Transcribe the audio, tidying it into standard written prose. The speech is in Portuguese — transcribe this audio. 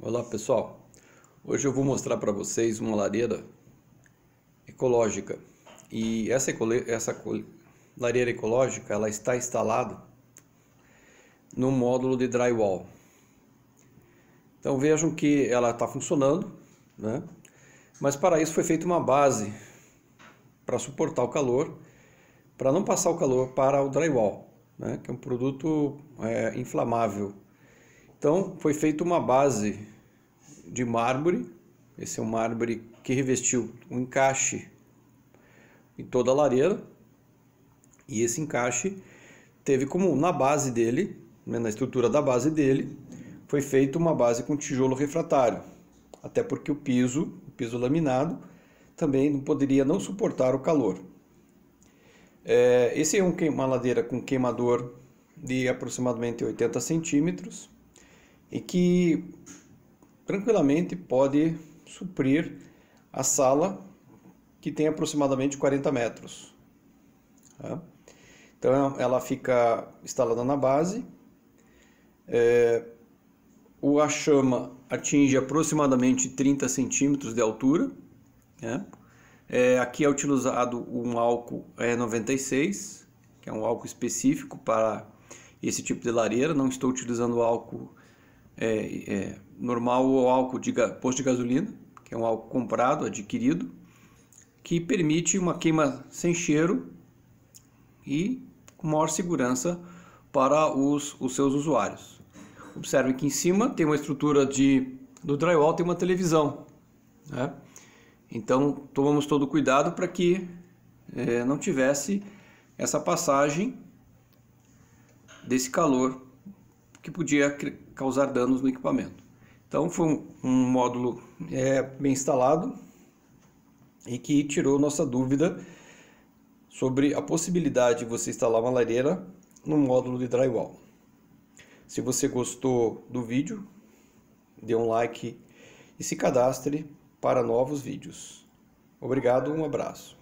Olá pessoal, hoje eu vou mostrar para vocês uma lareira ecológica e essa lareira ecológica ela está instalada no módulo de drywall. Então vejam que ela está funcionando, né? Mas para isso foi feita uma base para suportar o calor, para não passar o calor para o drywall, né? Que é um produto inflamável. Então foi feita uma base de mármore. Esse é um mármore que revestiu um encaixe em toda a lareira, e esse encaixe teve como na base dele, né, na estrutura da base dele, foi feita uma base com tijolo refratário, até porque o piso laminado também não poderia não suportar o calor. Esse é uma lareira com queimador de aproximadamente 80 centímetros e que tranquilamente pode suprir a sala, que tem aproximadamente 40 metros. Tá? Então ela fica instalada na base. A chama atinge aproximadamente 30 centímetros de altura. Né? Aqui é utilizado um álcool 96, que é um álcool específico para esse tipo de lareira. Não estou utilizando álcool normal ou álcool de posto de gasolina, que é um álcool comprado, adquirido, que permite uma queima sem cheiro e com maior segurança para os seus usuários. Observe que em cima tem uma estrutura do drywall, tem uma televisão, né? Então tomamos todo o cuidado para que não tivesse essa passagem desse calor que podia causar danos no equipamento. Então foi um módulo bem instalado e que tirou nossa dúvida sobre a possibilidade de você instalar uma lareira no módulo de drywall. Se você gostou do vídeo, dê um like e se cadastre para novos vídeos. Obrigado, um abraço.